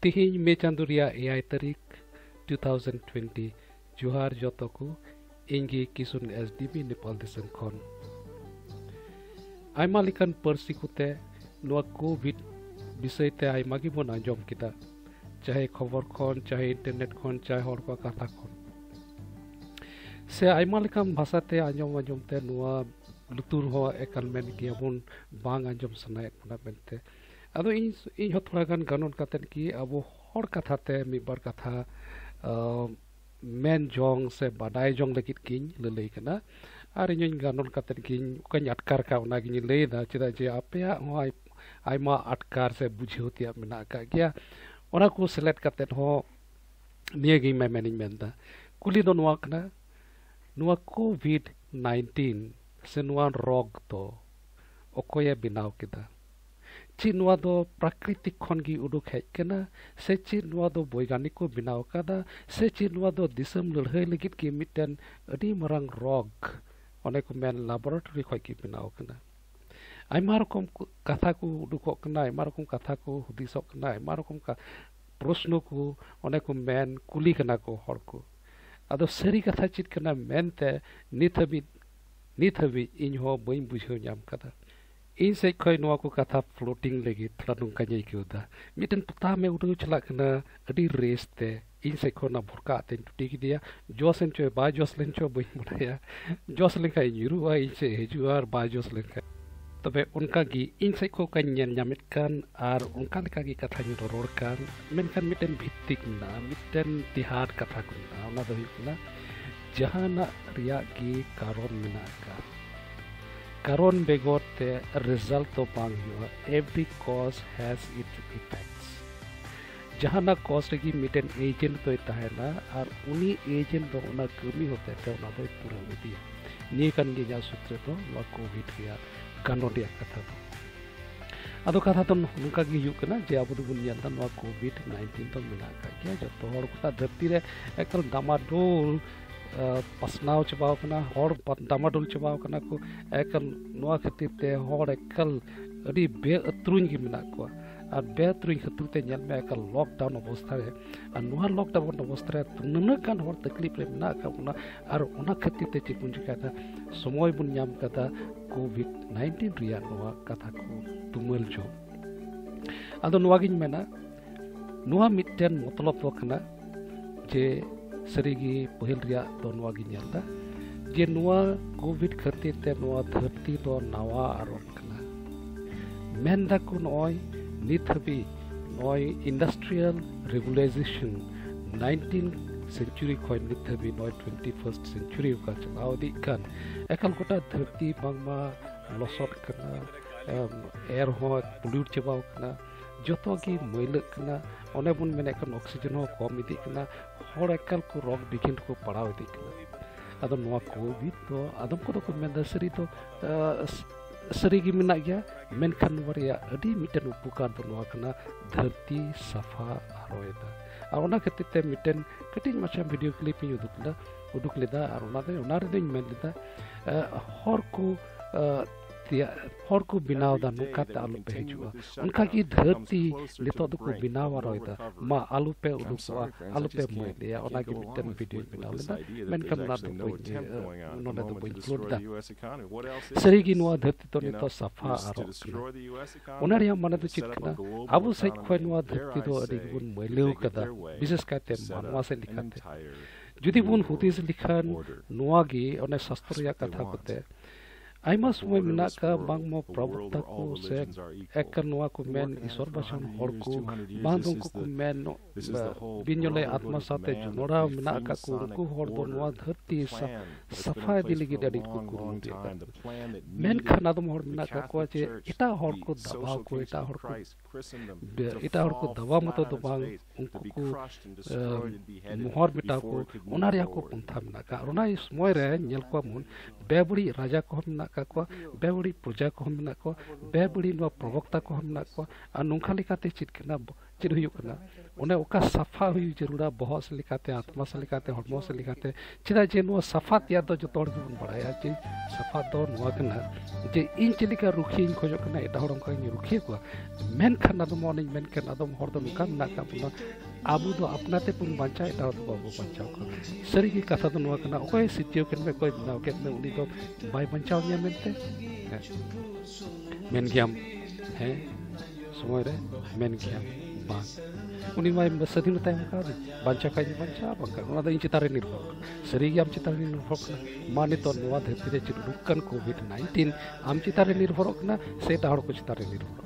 Tihiñ Mei Chandu reya 7 tarik 2020 Johar joto ko ingi Kissunsdb Nepal Disam khon. Aima lekan parsi kute noa COVID bisay te aima gi bon anjom kita. Chahe khobor khon, chahe internet khon, chahe hor ko katha khon. Se aima lekan bhasa te anjom te noa lutur ho ekal men gi abun bang anjom sanaek na bente. Ado in ho thoda gan ganon katen ki abo hor katha te mibar katha men jong se badai jong legit king lelei kana ar in ganon katen king kan atkar ka ona gi lei da chida je apya ho aima atkar se bujheu tia mena ka gya ona ko select katen ho nie gi me management da kuli don wa kana noa COVID-19 se noa rog to okoye binaw kida chi noa do prakritik khon gi uduk hej kana se chi noa do boiganik ko binaw kada se chi noa do disam lurhai legit ki miten adi marang rog onek men laboratory khoi ki binaw kana aima rokom katha ko udukok kana aima rokom katha ko hudisok kana aima rokom ka proshno ko onek men kuli kana ko hor ko ado sari katha chit kana mente nithabi in ho bain bujheu nyam kada in se khoi noa ko katha floating legi thla nungka nyai kyuda miten puta me udu chala kana adi race te in se khona bhurka ten tuti ki dia josen cho ba joslen cho bain mudaya joslen kai yiru wa in se heju ar ba joslen kai तबे उनका गी इन से को कन्यन nyamit kan ar उनका लेका गी कथा नि रor kan menkan miten भित्तिक ना miten तिहार कथा को ना ona do hukna jahana riya gi karon menaka karon begor te result to bang hua every cause has its effects jahana cause gi miten agent to tahena ar uni agent do ona kami hote te ona do pura dia ni kan gi ja sutre to wa covid ya ganon dia kata to ado katha to nungka gi hu kana je abu dubun nyal ta noa COVID-19 to menaka kya joto hor ko ta dharti re ekal damadol pasnaw chabaw kana hor damadol chabaw kana ko ekal noa khatir te hor ekal adi be atruñ gi menak ko ar be atruñ khatir te nyal me ekal lockdown obostha re ar noa lockdown obostha re tunna kan hor taklif re menak ka ona ar ona khatir te chipun jikata somoy bun nyam kata COVID-19 riya noa katha ko tumal jo ado noa giñ mena noa mitten motlop to kana je sarigi pahil riya do noa giñ nyalda je noa covid khatir te noa dharti do nawa aron kana menda ko noy nithabi noy industrial revolution 19th century khoi nithabi noy 21st century ka chalao di kan ekal kota dharti bangma losot kana air ho pollute chabaw kana joto gi moilak kana one bun mene kan oxygen ho kom idi kana hor ekal ko rog begin ko padaw idi kana ado noa covid to adam ko ko menda sari to sari gi menak ya menkan waria adi miten upukar to noa kana dharti safa aroida ar ona khatir te miten katin macha video clip ni uduk leda ar ona re men leda hor ko binaw da nuka ta alu pe hijua unka ki dharti nito do ko binaw aroida ma alu pe udukwa alu pe moi de ona ki miten video binaw leda men kam na do no na do include da sari gi noa dharti to nito safa aro ona ria mana do chit kana abu sai khoi noa dharti do adi bun moileu kada bises ka te manwa se likhate judi bun hutis likhan noa gi ona shastra ya katha kote aima somoy menaka bangmo prabhupta ko se ekkan noa ko men isor basan hor ko bandung ko men binyole atma sate junora menaka ko hor do noa dharti safa diligi dadi ko men khana dum hor menaka ko je ita hor ko dabaw ko ita hor ko dawa moto do bang unku ko mohor beta ko onaria ko puntha menaka rona somoy re nyel ko mun beburi raja ko menaka ko beburi proja ko menaka ko beburi no provokta ko menaka ko anungkha likate chit kana ᱪᱮᱫ ᱦᱩᱭᱩᱜ ᱠᱟᱱᱟ ᱚᱱᱮ ᱚᱠᱟ ᱥᱟᱯᱷᱟ ᱦᱩᱭ ᱡᱟᱹᱨᱩᱲᱟ ᱵᱚᱦᱚᱜ ᱥᱮ ᱞᱮᱠᱟᱛᱮ ᱟᱛᱢᱟ ᱥᱮ ᱞᱮᱠᱟᱛᱮ ᱦᱚᱲᱢᱚ ᱥᱮ ᱞᱮᱠᱟᱛᱮ ᱪᱮᱫᱟᱜ ᱡᱮ ᱱᱚᱣᱟ ᱥᱟᱯᱷᱟ ᱛᱮᱭᱟᱜ ᱫᱚ ᱡᱚᱛᱚ ᱦᱚᱲ ᱜᱮᱵᱚᱱ ᱵᱟᱲᱟᱭᱟ ᱡᱮ ᱥᱟᱯᱷᱟ ᱫᱚ ᱱᱚᱣᱟ ᱠᱟᱱᱟ ᱡᱮ ᱤᱧ ᱪᱮᱫ ᱞᱮᱠᱟ ᱨᱩᱠᱷᱤᱭᱟᱹᱧ ᱠᱷᱚᱡᱚᱜ ᱠᱟᱱᱟ ᱮᱴᱟᱜ ᱦᱚᱲ ᱚᱱᱠᱟᱧ ᱨᱩᱠᱷᱤᱭᱟᱹ ᱠᱚᱣᱟ ᱢᱮᱱᱠᱷᱟᱱ ᱟᱫᱚ ᱚᱱᱮᱧ ᱢᱮᱱᱠᱷᱟᱱ ᱟᱫᱚᱢ ᱦᱚᱲ ᱫᱚ ᱱᱚᱝᱠᱟ ᱢᱮᱱᱟᱜ ᱟᱠᱟᱫ ᱵᱚᱱᱟ ᱟᱵᱚ ᱫᱚ ᱟᱯᱱᱟ ᱛᱮᱵᱚᱱ ᱵᱟᱧᱪᱟᱣ ᱮᱴᱟᱜ ᱦᱚᱲ ᱫᱚ ᱵᱟᱵᱚ ᱵᱟᱧᱪᱟᱣ ᱠᱚᱣᱟ ᱥᱟᱹᱨᱤᱜᱮ ᱠᱟᱛᱷᱟ ᱫᱚ ᱱᱚᱣᱟ ᱠᱟᱱᱟ ᱚᱠᱚᱭ ᱥᱤᱨᱡᱟᱹᱣ ᱠᱮᱫ ᱢᱮ ᱚᱠᱚᱭ ᱵᱮᱱᱟᱣ ᱠᱮᱫ ᱢᱮ ᱩᱱᱤ ᱫᱚ ᱵᱟᱭ ᱵᱟᱧᱪᱟᱣ ᱢᱮᱭᱟ ᱢᱮᱱᱛᱮ ᱢᱮᱱ ᱜᱮᱭᱟᱢ ᱦᱮᱸ ᱥᱚᱢᱚᱭ ᱨᱮ ᱢᱮᱱ ᱜᱮᱭᱟᱢ ᱵᱟᱝ उन्हीं में स्वाधीनता बांचा का बांचा बांका चितान निर्भर सारी आम चितान निर्भर मा नित धरती चुड़ुकन कोविड-19 आम चितान निर्भर से को चितान निर्भर